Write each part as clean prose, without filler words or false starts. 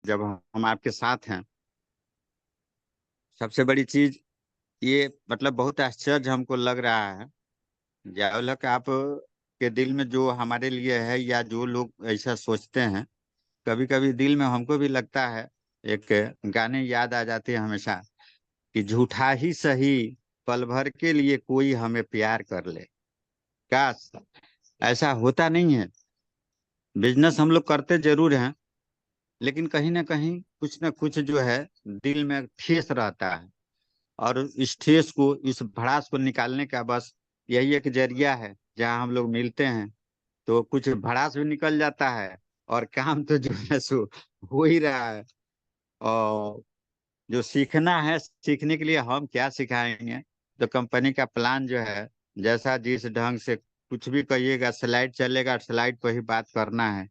जब हम आपके साथ हैं। सबसे बड़ी चीज ये मतलब बहुत आश्चर्य हमको लग रहा है। जावलक आप के दिल में जो हमारे लिए है या जो लोग ऐसा सोचते हैं, कभी कभी दिल में हमको भी लगता है। एक गाने याद आ जाते हैं हमेशा कि झूठा ही सही, पल भर के लिए कोई हमें प्यार कर ले। काश ऐसा होता नहीं है। बिजनेस हम लोग करते जरूर हैं, लेकिन कहीं ना कहीं कुछ ना कुछ जो है दिल में ठेस रहता है। और इस ठेस को, इस भड़ास को निकालने का बस यही एक जरिया है जहाँ हम लोग मिलते हैं। तो कुछ भड़ास भी निकल जाता है और काम तो जो है सो हो ही रहा है। और जो सीखना है, सीखने के लिए हम क्या सिखाएंगे। तो कंपनी का प्लान जो है, जैसा जिस ढंग से कुछ भी कहिएगा, स्लाइड चलेगा, स्लाइड पर ही बात करना है।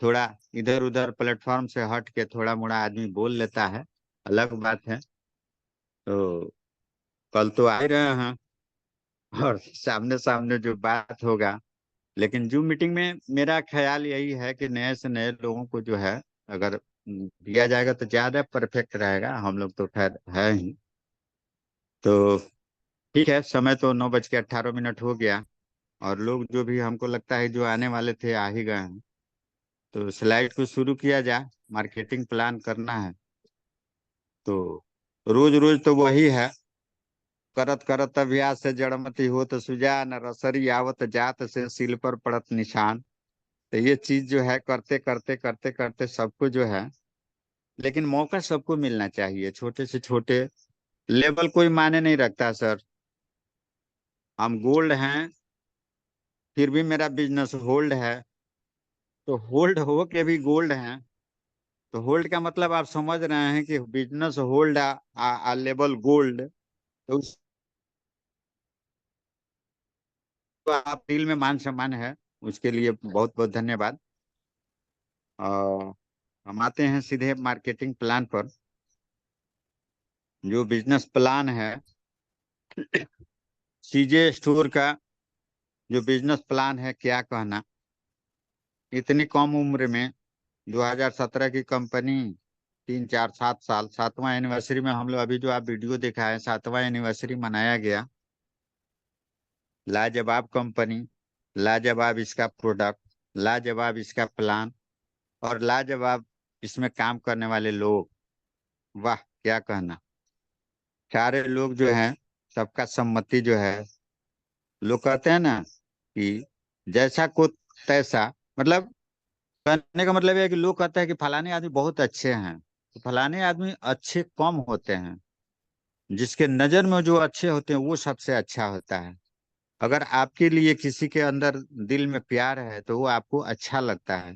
थोड़ा इधर उधर प्लेटफॉर्म से हट के थोड़ा मोड़ा आदमी बोल लेता है, अलग बात है। तो कल तो आ ही रहे हैं और सामने सामने जो बात होगा। लेकिन जूम मीटिंग में मेरा ख्याल यही है कि नए से नए लोगों को जो है, अगर दिया जाएगा तो ज्यादा परफेक्ट रहेगा। हम लोग तो खैर है ही। तो ठीक है, समय तो 9:18 हो गया। और लोग जो भी हमको लगता है जो आने वाले थे आ ही गए हैं। तो स्लाइड को शुरू किया जाए। मार्केटिंग प्लान करना है तो रोज रोज तो वही है। करत करत अभ्यास से जड़मति होत सुजान, रसरी आवत जात से सिल पर पड़त निशान। तो ये चीज जो है करते करते करते करते सबको जो है, लेकिन मौका सबको मिलना चाहिए। छोटे से छोटे लेवल कोई मायने नहीं रखता सर। हम गोल्ड हैं, फिर भी मेरा बिजनेस होल्ड है। तो होल्ड हो के भी गोल्ड हैं। तो होल्ड का मतलब आप समझ रहे हैं कि बिजनेस होल्ड आ लेवल गोल्ड। तो उस तो आप दिल में मान सम्मान है, उसके लिए बहुत बहुत धन्यवाद। और हम आते हैं सीधे मार्केटिंग प्लान पर। जो बिजनेस प्लान है सीजे स्टोर का, जो बिजनेस प्लान है क्या कहना। इतनी कम उम्र में 2017 की कंपनी, 3 4 7 साल, 7वां एनिवर्सरी में हम लोग अभी जो आप वीडियो देखा है, 7वां एनिवर्सरी मनाया गया। लाजवाब कंपनी, लाजवाब इसका प्रोडक्ट, लाजवाब इसका प्लान, और लाजवाब इसमें काम करने वाले लोग। वाह क्या कहना। सारे लोग जो हैं, सबका सम्मति जो है। लोग कहते हैं ना कि जैसा को तैसा, मतलब कहने का मतलब है कि लोग कहते हैं कि फलाने आदमी बहुत अच्छे हैं। तो फलाने आदमी अच्छे कम होते हैं। जिसके नजर में जो अच्छे होते हैं वो सबसे अच्छा होता है। अगर आपके लिए किसी के अंदर दिल में प्यार है तो वो आपको अच्छा लगता है,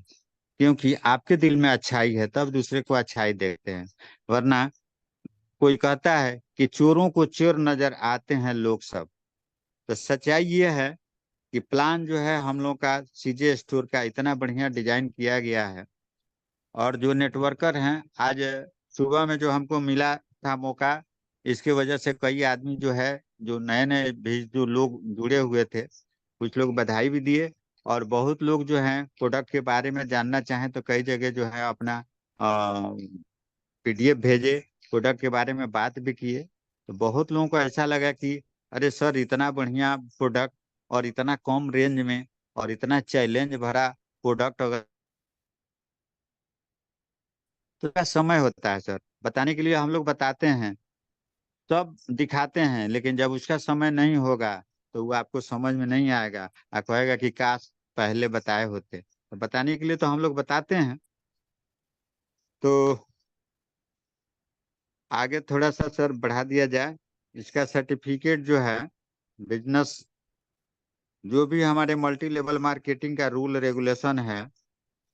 क्योंकि आपके दिल में अच्छाई है तब दूसरे को अच्छाई देखते हैं। वरना कोई कहता है कि चोरों को चोर नजर आते हैं लोग सब। तो सच्चाई ये है कि प्लान जो है हम लोग का सीजे स्टोर का इतना बढ़िया डिजाइन किया गया है। और जो नेटवर्कर हैं, आज सुबह में जो हमको मिला था मौका, इसके वजह से कई आदमी जो है, जो नए नए भी जो लोग जुड़े हुए थे, कुछ लोग बधाई भी दिए। और बहुत लोग जो हैं प्रोडक्ट के बारे में जानना चाहें तो कई जगह जो है अपना पीडीएफ भेजे, प्रोडक्ट के बारे में बात भी किए। तो बहुत लोगों को ऐसा लगा कि अरे सर इतना बढ़िया प्रोडक्ट और इतना कम रेंज में और इतना चैलेंज भरा प्रोडक्ट, अगर तो क्या समय होता है सर बताने के लिए। हम लोग बताते हैं, सब दिखाते हैं, लेकिन जब उसका समय नहीं होगा तो वो आपको समझ में नहीं आएगा। आप कहेगा कि काश पहले बताए होते। तो बताने के लिए तो हम लोग बताते हैं। तो आगे थोड़ा सा सर बढ़ा दिया जाए। इसका सर्टिफिकेट जो है, बिजनेस, जो भी हमारे मल्टी लेवल मार्केटिंग का रूल रेगुलेशन है,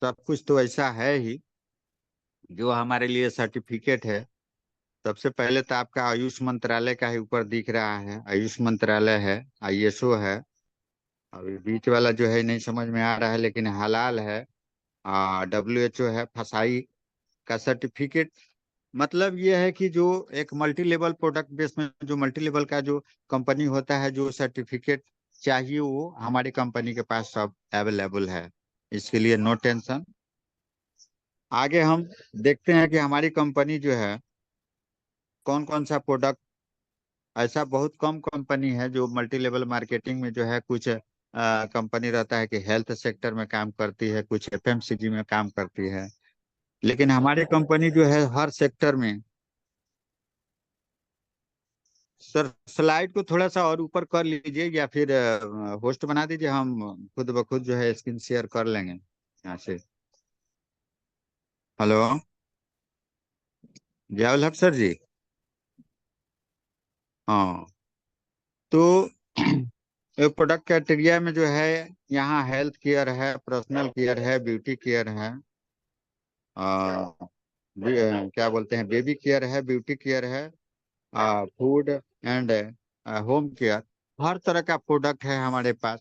सब कुछ तो ऐसा है ही जो हमारे लिए सर्टिफिकेट है। सबसे पहले तो आपका आयुष मंत्रालय का ही ऊपर दिख रहा है, आयुष मंत्रालय है, आईएसओ है। अभी बीच वाला जो है नहीं समझ में आ रहा है, लेकिन हलाल है। WHO है, फसाई का सर्टिफिकेट। मतलब ये है कि जो एक मल्टी लेवल प्रोडक्ट बेस में जो मल्टी लेवल का जो कंपनी होता है, जो सर्टिफिकेट चाहिए वो हमारी कंपनी के पास सब अवेलेबल है। इसके लिए नो टेंशन। आगे हम देखते हैं कि हमारी कंपनी जो है कौन कौन सा प्रोडक्ट, ऐसा बहुत कम कंपनी है जो मल्टी लेवल मार्केटिंग में जो है, कुछ कंपनी रहता है कि हेल्थ सेक्टर में काम करती है, कुछ एफएमसीजी में काम करती है, लेकिन हमारी कंपनी जो है हर सेक्टर में। सर स्लाइड को थोड़ा सा और ऊपर कर लीजिए या फिर होस्ट बना दीजिए, हम खुद ब खुद जो है स्क्रीन शेयर कर लेंगे यहाँ से। हेलो, जय हक सर जी। हाँ, तो प्रोडक्ट कैटेरिया में जो है, यहाँ हेल्थ केयर है, पर्सनल केयर है, ब्यूटी केयर है, क्या बोलते हैं, बेबी केयर है, ब्यूटी केयर है, फूड एंड होम केयर, हर तरह का प्रोडक्ट है हमारे पास।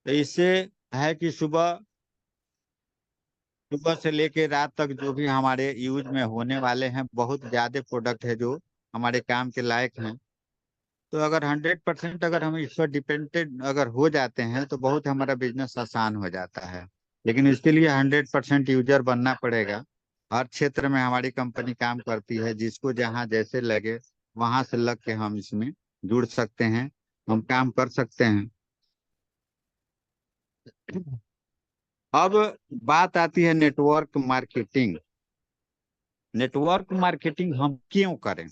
तो इससे है कि सुबह सुबह से लेके रात तक जो भी हमारे यूज में होने वाले हैं, बहुत ज्यादा प्रोडक्ट है जो हमारे काम के लायक हैं। तो अगर 100% अगर हम इस पर डिपेंडेंट अगर हो जाते हैं तो बहुत हमारा बिजनेस आसान हो जाता है। लेकिन इसके लिए 100% यूजर बनना पड़ेगा। हर क्षेत्र में हमारी कंपनी काम करती है, जिसको जहाँ जैसे लगे वहां से लग के हम इसमें जुड़ सकते हैं, हम काम कर सकते हैं। अब बात आती है नेटवर्क मार्केटिंग। नेटवर्क मार्केटिंग हम क्यों करें?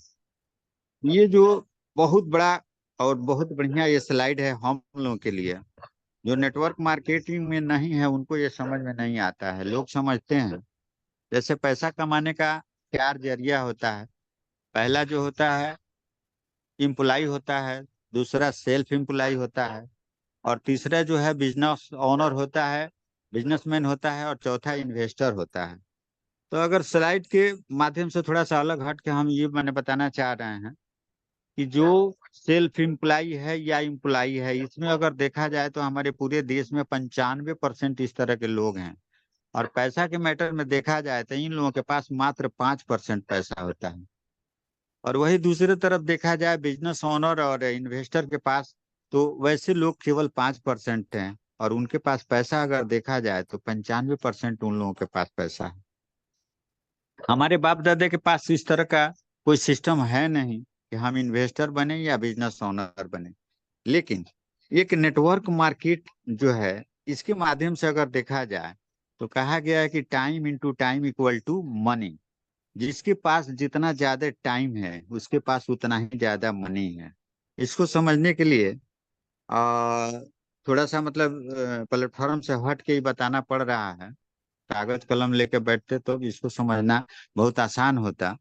ये जो बहुत बड़ा और बहुत बढ़िया ये स्लाइड है हम लोगों के लिए। जो नेटवर्क मार्केटिंग में नहीं है उनको ये समझ में नहीं आता है। लोग समझते हैं जैसे पैसा कमाने का चार जरिया होता है। पहला जो होता है इम्प्लाई होता है, दूसरा सेल्फ इम्प्लाई होता है, और तीसरा जो है बिजनेस ओनर होता है, बिजनेसमैन होता है, और चौथा इन्वेस्टर होता है। तो अगर स्लाइड के माध्यम से थोड़ा सा अलग हट के हम ये मैंने बताना चाह रहे हैं कि जो सेल्फ इम्प्लाई है या इम्प्लाई है, इसमें अगर देखा जाए तो हमारे पूरे देश में 95% इस तरह के लोग हैं। और पैसा के मैटर में देखा जाए तो इन लोगों के पास मात्र 5% पैसा होता है। और वही दूसरी तरफ देखा जाए बिजनेस ओनर और इन्वेस्टर के पास, तो वैसे लोग केवल 5% हैं, और उनके पास पैसा अगर देखा जाए तो 95% उन लोगों के पास पैसा है। हमारे बाप दादा के पास इस तरह का कोई सिस्टम है नहीं कि हम इन्वेस्टर बने या बिजनेस ओनर बने। लेकिन एक नेटवर्क मार्केट जो है, इसके माध्यम से अगर देखा जाए तो कहा गया है कि time into time equal to money. जिसके पास जितना ज्यादा टाइम है उसके पास उतना ही ज्यादा मनी है। इसको समझने के लिए आ, थोड़ा सा मतलब प्लेटफॉर्म से हट के ही बताना पड़ रहा है। कागज कलम लेके बैठते तो इसको समझना बहुत आसान होता।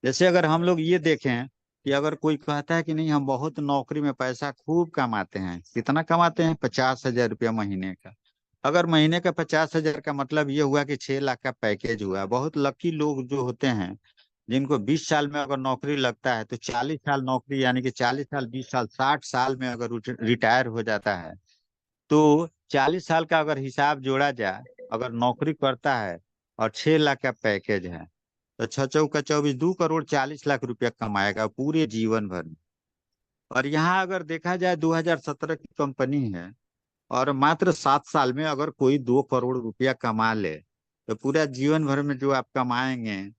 जैसे अगर हम लोग ये देखें कि अगर कोई कहता है कि नहीं हम बहुत नौकरी में पैसा खूब कमाते हैं, कितना कमाते हैं, 50,000 रुपया महीने का। अगर महीने का 50,000 का मतलब ये हुआ कि 6 लाख का पैकेज हुआ। बहुत लकी लोग जो होते हैं जिनको 20 साल में अगर नौकरी लगता है तो 40 साल नौकरी, यानी कि 40 साल, 20 साल, 60 साल में अगर रिटायर हो जाता है, तो 40 साल का अगर हिसाब जोड़ा जाए, अगर नौकरी करता है और 6 लाख का पैकेज है, तो 6 चौका 24, 2,40,00,000 रुपया कमाएगा पूरे जीवन भर में। और यहाँ अगर देखा जाए 2017 की कंपनी है, और मात्र 7 साल में अगर कोई 2 करोड़ रुपया कमा ले, तो पूरा जीवन भर में जो आप कमाएंगे,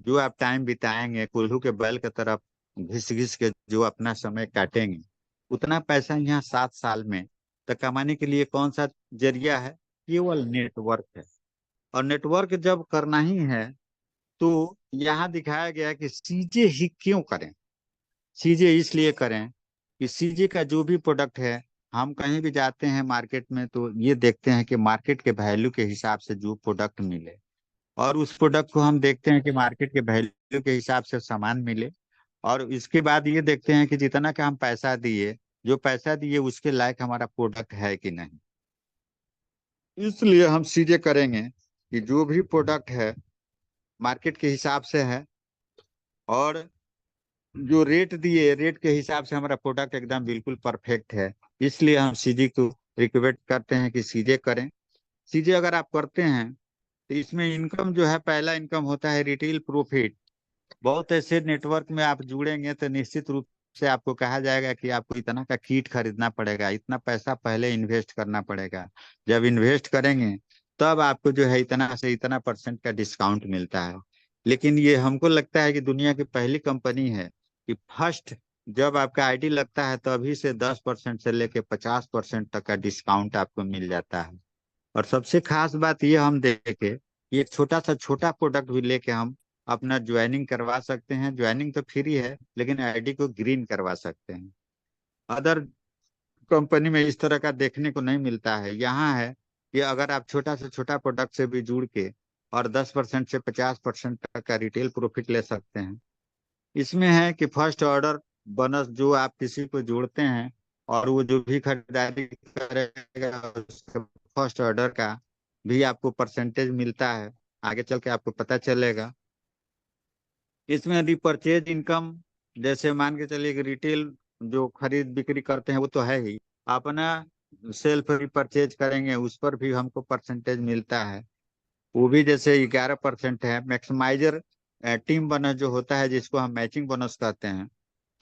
जो आप टाइम बिताएंगे कोल्हू के बैल की तरफ घिस घिस के जो अपना समय काटेंगे, उतना पैसा यहाँ 7 साल में तो कमाने के लिए कौन सा जरिया है? केवल नेटवर्क है। और नेटवर्क जब करना ही है तो यहाँ दिखाया गया है कि सीजे ही क्यों करें। सीजे इसलिए करें कि सीजे का जो भी प्रोडक्ट है, हम कहीं भी जाते हैं मार्केट में तो ये देखते हैं कि मार्केट के वैल्यू के हिसाब से जो प्रोडक्ट मिले, और उस प्रोडक्ट को हम देखते हैं कि मार्केट के वैल्यू के हिसाब से सामान मिले। और इसके बाद ये देखते हैं कि जितना का हम पैसा दिए, जो पैसा दिए उसके लायक हमारा प्रोडक्ट है कि नहीं। इसलिए हम सीधे करेंगे कि जो भी प्रोडक्ट है मार्केट के हिसाब से है, और जो रेट दिए रेट के हिसाब से हमारा प्रोडक्ट एकदम बिल्कुल परफेक्ट है। इसलिए हम सीजे को रिकमेंड करते हैं कि सीजे करें। सीजे अगर आप करते हैं तो इसमें इनकम जो है, पहला इनकम होता है रिटेल प्रॉफिट। बहुत ऐसे नेटवर्क में आप जुड़ेंगे तो निश्चित रूप से आपको कहा जाएगा कि आपको इतना का किट खरीदना पड़ेगा, इतना पैसा पहले इन्वेस्ट करना पड़ेगा। जब इन्वेस्ट करेंगे तब आपको जो है इतना से इतना परसेंट का डिस्काउंट मिलता है। लेकिन ये हमको लगता है कि दुनिया की पहली कंपनी है कि फर्स्ट जब आपका आईडी लगता है तभी से 10% से लेके 50% तक का डिस्काउंट आपको मिल जाता है। और सबसे खास बात ये हम देखे कि एक छोटा सा छोटा प्रोडक्ट भी लेके हम अपना ज्वाइनिंग करवा सकते हैं। ज्वाइनिंग तो फ्री है लेकिन आईडी को ग्रीन करवा सकते हैं। अदर कंपनी में इस तरह का देखने को नहीं मिलता है। यहाँ है कि अगर आप छोटा से छोटा प्रोडक्ट से भी जुड़ के और 10% से 50% तक का रिटेल प्रॉफिट ले सकते हैं। इसमें है कि फर्स्ट ऑर्डर बोनस जो आप किसी को जोड़ते हैं और वो जो भी खरीदारी करेगा उसके फर्स्ट ऑर्डर का भी आपको परसेंटेज मिलता है। आगे चल के आपको पता चलेगा। इसमें रिपर्चेज इनकम जैसे मान के चलिए कि रिटेल जो खरीद बिक्री करते हैं वो तो है ही, अपना सेल्फ रिपर्चेज करेंगे उस पर भी हमको परसेंटेज मिलता है। वो भी जैसे 11% है। मैक्सिमाइजर टीम बोनस जो होता है जिसको हम मैचिंग बोनस कहते हैं,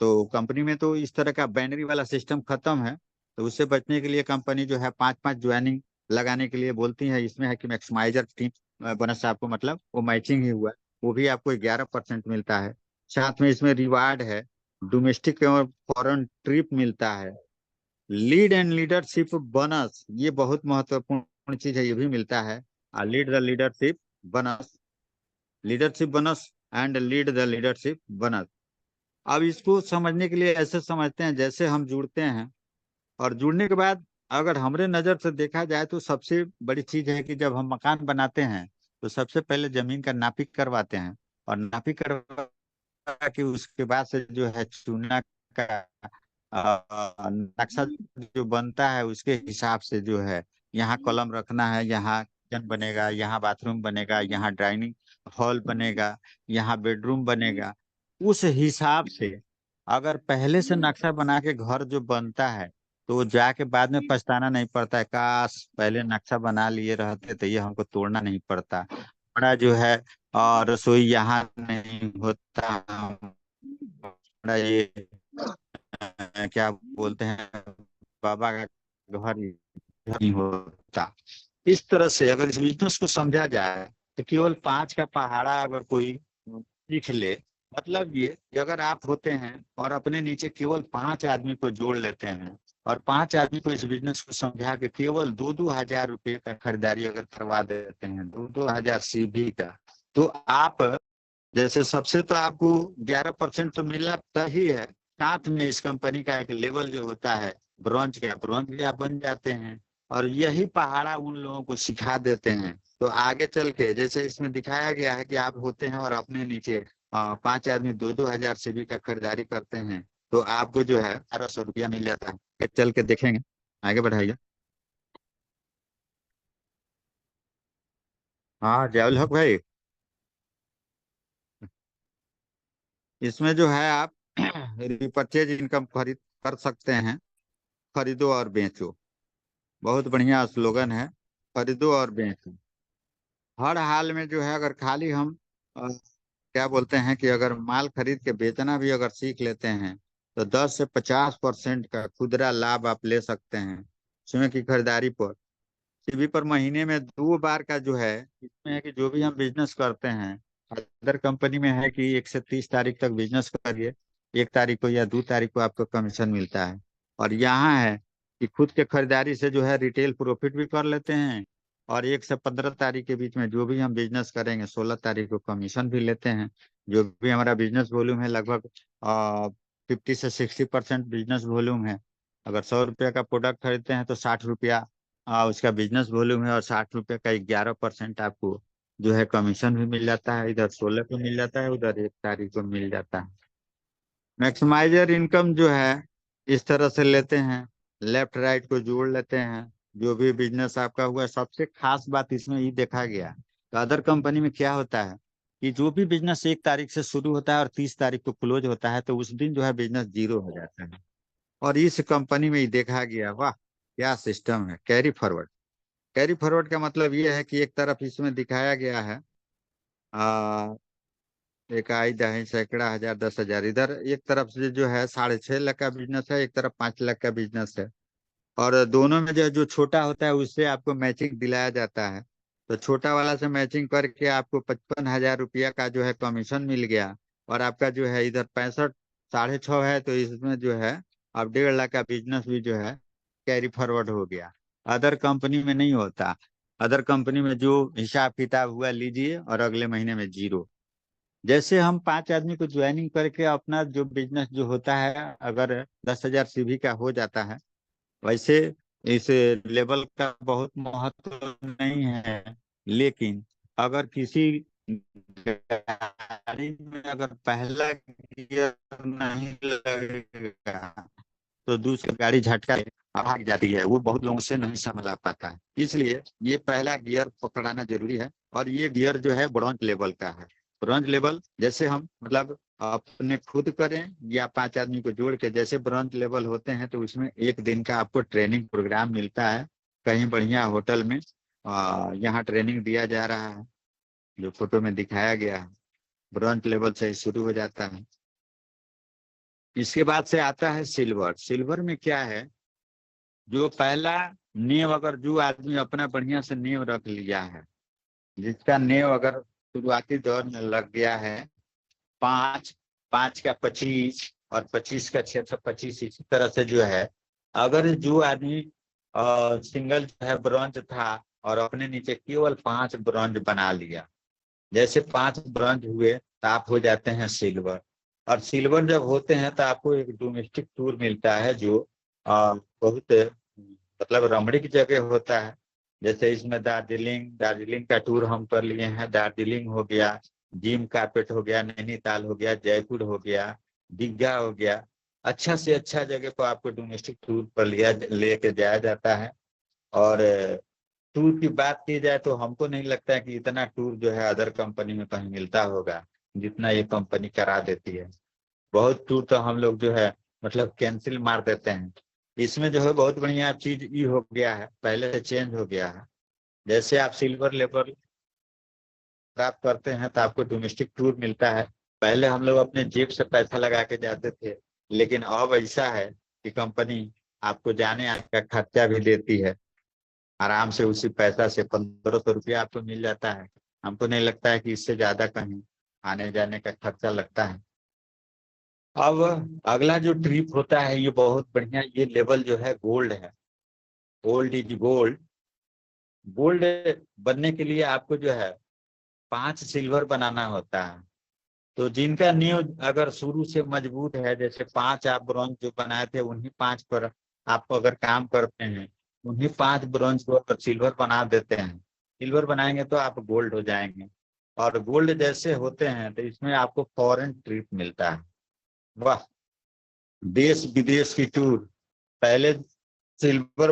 तो कंपनी में तो इस तरह का बैनरी वाला सिस्टम खत्म है। तो उससे बचने के लिए कंपनी जो है 5-5 ज्वाइनिंग लगाने के लिए बोलती है। इसमें है कि मैक्सिमाइजर टीम बोनस आपको मतलब वो मैचिंग ही हुआ, वो भी आपको 11% मिलता है। साथ में इसमें रिवार्ड है, डोमेस्टिक और फॉरेन ट्रिप मिलता है, लीड एंड लीडरशिप बोनस ये बहुत महत्वपूर्ण चीज है, ये भी मिलता है। Lead the leadership bonus, leadership bonus and lead the leadership bonus. अब इसको समझने के लिए ऐसे समझते हैं जैसे हम जुड़ते हैं और जुड़ने के बाद अगर हमरे नजर से देखा जाए तो सबसे बड़ी चीज है कि जब हम मकान बनाते हैं तो सबसे पहले जमीन का नापी करवाते हैं। और नापी करवा के उसके बाद से जो है चूना का नक्शा जो बनता है उसके हिसाब से जो है यहाँ कॉलम रखना है, यहाँ किचन बनेगा, यहाँ बाथरूम बनेगा, यहाँ डाइनिंग हॉल बनेगा, यहाँ बेडरूम बनेगा। उस हिसाब से अगर पहले से नक्शा बना के घर जो बनता है तो वो जाके बाद में पछताना नहीं पड़ता है, काश पहले नक्शा बना लिए रहते तो ये हमको तोड़ना नहीं पड़ता। बड़ा जो है और रसोई यहाँ नहीं होता, बड़ा ये क्या बोलते हैं बाबा का घर नहीं होता। इस तरह से अगर इस बिजनेस को समझा जाए तो केवल 5 का पहाड़ा अगर कोई सीख ले, मतलब ये कि अगर आप होते हैं और अपने नीचे केवल 5 आदमी को जोड़ लेते हैं और 5 आदमी को इस बिजनेस को समझा के केवल 2-2 हजार रुपये का खरीदारी अगर करवा देते हैं, 2-2 हजार सीबी का, तो आप जैसे सबसे तो आपको 11% तो मिलता ही है। साथ में इस कंपनी का एक लेवल जो होता है ब्रॉन्ज का, ब्रॉन्ज भी आप बन जाते हैं। और यही पहाड़ा उन लोगों को सिखा देते हैं तो आगे चल के जैसे इसमें दिखाया गया है कि आप होते हैं और अपने नीचे 5 आदमी 2-2 हजार से भी का खरीदारी करते हैं तो आपको जो है 1800 रुपया मिल जाता है। आगे चल के देखेंगे, आगे बढ़ाइए। हाँ जय हक भाई। इसमें जो है आप रिपर्चेज इनकम खरीद कर सकते हैं। खरीदो और बेचो, बहुत बढ़िया स्लोगन है। खरीदो और बेचो हर हाल में जो है। अगर खाली हम क्या बोलते हैं कि अगर माल खरीद के बेचना भी अगर सीख लेते हैं तो 10 से 50% का खुदरा लाभ आप ले सकते हैं स्वयं की खरीदारी पर। टीवी पर महीने में 2 बार का जो है, इसमें है कि जो भी हम बिजनेस करते हैं, अदर कंपनी में है कि 1 से 30 तारीख तक बिजनेस करिए, 1 तारीख को या 2 तारीख को आपको कमीशन मिलता है। और यहाँ है कि खुद के खरीदारी से जो है रिटेल प्रॉफिट भी कर लेते हैं। और 1 से 15 तारीख के बीच में जो भी हम बिजनेस करेंगे 16 तारीख को कमीशन भी लेते हैं। जो भी हमारा बिजनेस वॉल्यूम है लगभग 50 से 60% बिजनेस वॉल्यूम है। अगर 100 रुपया का प्रोडक्ट खरीदते हैं तो 60 रुपया उसका बिजनेस वॉल्यूम है। और 60 रुपये का 11% आपको जो है कमीशन भी मिल जाता है। इधर 16 को मिल जाता है, उधर 1 तारीख को मिल जाता है। मैक्सिमाइजर इनकम जो है इस तरह से लेते हैं, लेफ्ट राइट को जोड़ लेते हैं। जो भी बिजनेस आपका हुआ, सबसे खास बात इसमें ये देखा गया तो अदर कंपनी में क्या होता है कि जो भी बिजनेस 1 तारीख से शुरू होता है और 30 तारीख को क्लोज होता है तो उस दिन जो है बिजनेस जीरो हो जाता है। और इस कंपनी में ही देखा गया, वाह क्या सिस्टम है, कैरी फॉरवर्ड। कैरी फॉरवर्ड का मतलब ये है कि एक तरफ इसमें दिखाया गया है आ, इकाई दहाई सैकड़ा हजार 10 हजार, इधर एक तरफ से जो है 6.5 लाख का बिजनेस है, एक तरफ 5 लाख का बिजनेस है। और दोनों में जो छोटा होता है उससे आपको मैचिंग दिलाया जाता है। तो छोटा वाला से मैचिंग करके आपको 55,000 रुपया का जो है कमीशन मिल गया। और आपका जो है इधर 65.5 है, तो इसमें जो है अब 1.5 लाख का बिजनेस भी जो है कैरी फॉरवर्ड हो गया। अदर कंपनी में नहीं होता। अदर कंपनी में जो हिसाब किताब हुआ लीजिए और अगले महीने में जीरो। जैसे हम 5 आदमी को ज्वाइनिंग करके अपना जो बिजनेस जो होता है, अगर 10,000 सीवी का हो जाता है, वैसे इस लेवल का बहुत महत्व नहीं है। लेकिन अगर किसी गाड़ी में अगर पहला गियर नहीं लगेगा तो दूसरी गाड़ी झटका भाग जाती है, वो बहुत लोगों से नहीं समझ आ पाता है। इसलिए ये पहला गियर पकड़ाना जरूरी है। और ये गियर जो है ब्रॉन्ज लेवल का है। ब्रॉन्ज लेवल जैसे हम मतलब अपने खुद करें या 5 आदमी को जोड़ के जैसे ब्रॉन्ज लेवल होते हैं, तो उसमें एक दिन का आपको ट्रेनिंग प्रोग्राम मिलता है कहीं बढ़िया होटल में। यहाँ ट्रेनिंग दिया जा रहा है जो फोटो में दिखाया गया है। ब्रॉन्ज लेवल से ही शुरू हो जाता है। इसके बाद से आता है सिल्वर। सिल्वर में क्या है, जो पहला नींव अगर जो आदमी अपना बढ़िया से नींव रख लिया है, जिसका नींव अगर शुरुआती दौर में लग गया है, 5, 5 का 25 और 25 का 625, इसी तरह से जो है, अगर जो आदमी सिंगल जो है ब्रॉन्ज था और अपने नीचे केवल 5 ब्रॉन्ज बना लिया, जैसे 5 ब्रॉन्ज हुए तो आप हो जाते हैं सिल्वर। और सिल्वर जब होते हैं तो आपको एक डोमेस्टिक टूर मिलता है जो बहुत मतलब रमणीक जगह होता है। जैसे इसमें दार्जिलिंग दार्जिलिंग का टूर हम कर लिए हैं। दार्जिलिंग हो गया, जिम कार्पेट हो गया, नैनीताल हो गया, जयपुर हो गया, दीघा हो गया। अच्छा से अच्छा जगह को आपको डोमेस्टिक टूर पर लिया लेके जाया जाता है। और टूर की बात की जाए तो हमको नहीं लगता है कि इतना टूर जो है अदर कंपनी में कहीं मिलता होगा जितना ये कंपनी करा देती है। बहुत टूर तो हम लोग जो है मतलब कैंसिल मार देते हैं। इसमें जो है बहुत बढ़िया चीज ये हो गया है, पहले से चेंज हो गया है। जैसे आप सिल्वर लेवल प्राप्त करते हैं तो आपको डोमेस्टिक टूर मिलता है। पहले हम लोग अपने जेब से पैसा लगा के जाते थे, लेकिन अब ऐसा है कि कंपनी आपको जाने आने का खर्चा भी देती है। आराम से उसी पैसा से 1,500 रुपया आपको मिल जाता है। हमको नहीं लगता है कि इससे ज्यादा कहीं आने जाने का खर्चा लगता है। अब अगला जो ट्रिप होता है ये बहुत बढ़िया, ये लेवल जो है गोल्ड है। Gold is gold. गोल्ड बनने के लिए आपको जो है 5 सिल्वर बनाना होता है। तो जिनका नींव अगर शुरू से मजबूत है, जैसे 5 आप ब्रॉन्ज जो बनाए थे उन्हीं 5 पर आप अगर काम करते हैं, उन्हीं 5 ब्रॉन्ज को अगर सिल्वर बना देते हैं, सिल्वर बनाएंगे तो आप गोल्ड हो जाएंगे। और गोल्ड जैसे होते हैं तो इसमें आपको फॉरेन ट्रिप मिलता है। वाह, देश विदेश की टूर। पहले सिल्वर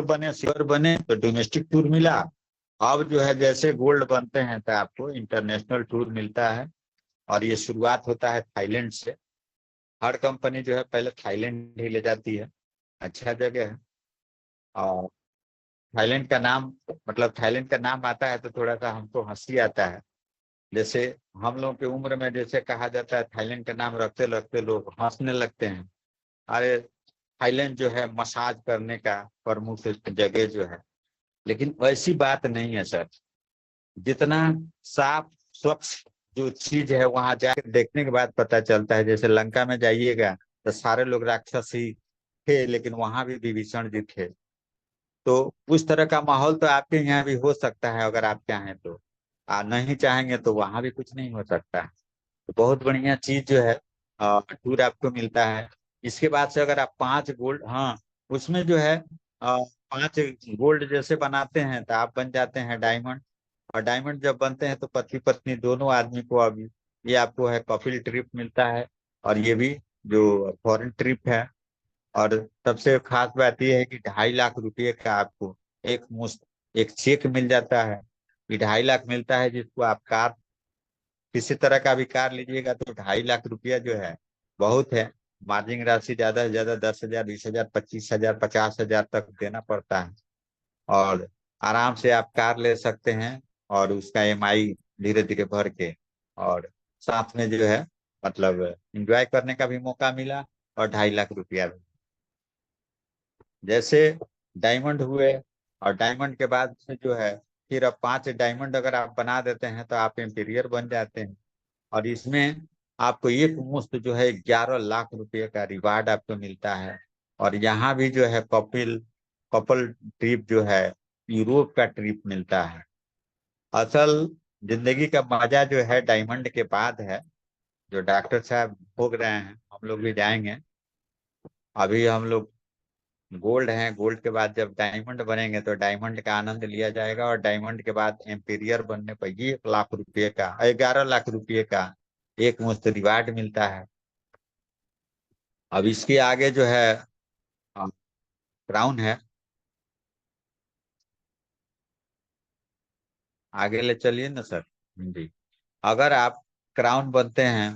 बने तो डोमेस्टिक टूर मिला। अब जो है जैसे गोल्ड बनते हैं तो आपको इंटरनेशनल टूर मिलता है। और ये शुरुआत होता है थाईलैंड से। हर कंपनी जो है पहले थाईलैंड ही ले जाती है। अच्छा जगह है। और थाईलैंड का नाम मतलब थाईलैंड का नाम आता है तो थोड़ा सा हमको हंसी आता है। जैसे हम लोग की उम्र में जैसे कहा जाता है थाईलैंड का नाम रखते रखते लोग हंसने लगते हैं। अरे थाईलैंड जो है मसाज करने का प्रमुख जगह जो है, लेकिन वैसी बात नहीं है सर। जितना साफ स्वच्छ जो चीज है वहां जाकर देखने के बाद पता चलता है। जैसे लंका में जाइएगा तो सारे लोग राक्षस ही थे, लेकिन वहां भी विभीषण जी थे। तो उस तरह का माहौल तो आपके यहाँ भी हो सकता है अगर आप चाहें तो। नहीं चाहेंगे तो वहां भी कुछ नहीं हो सकता है। तो बहुत बढ़िया चीज जो है टूर आपको मिलता है। इसके बाद से अगर आप 5 गोल्ड, हाँ, उसमें जो है 5 गोल्ड जैसे बनाते हैं तो आप बन जाते हैं डायमंड। और डायमंड जब बनते हैं तो पति पत्नी दोनों आदमी को अभी ये आपको है कपिल ट्रिप मिलता है। और ये भी जो फॉरेन ट्रिप है। और सबसे खास बात यह है कि 2.5 लाख रुपए का आपको एक मुश्त एक चेक मिल जाता है कि 2.5 लाख मिलता है, जिसको आप कार किसी तरह का भी कार लीजिएगा तो 2.5 लाख रुपया जो है बहुत है। मार्जिन राशि ज्यादा से ज्यादा 10,000, 20,000, 25,000, 50,000 तक देना पड़ता है। और आराम से आप कार ले सकते हैं और उसका ईएमआई धीरे धीरे भर के। और साथ में जो है मतलब एंजॉय करने का भी मौका मिला और 2.5 लाख रुपया भी। जैसे डायमंड हुए और डायमंड के बाद से जो है फिर अब 5 डायमंड अगर आप बना देते हैं तो आप एम्पीरियर बन जाते हैं। और इसमें आपको एक मुश्त जो है 11 लाख रुपए का रिवार्ड आपको मिलता है। और यहाँ भी जो है कपल ट्रिप जो है यूरोप का ट्रिप मिलता है। असल जिंदगी का मजा जो है डायमंड के बाद है, जो डॉक्टर साहब भोग रहे हैं। हम लोग भी जाएंगे। अभी हम लोग गोल्ड हैं, गोल्ड के बाद जब डायमंड बनेंगे तो डायमंड का आनंद लिया जाएगा। और डायमंड के बाद एम्पीरियर बनने पर 1 लाख रुपए का, 11 लाख रुपए का एक मुश्त रिवार्ड मिलता है। अब इसके आगे जो है क्राउन है। आगे ले चलिए ना सर। जी। अगर आप क्राउन बनते हैं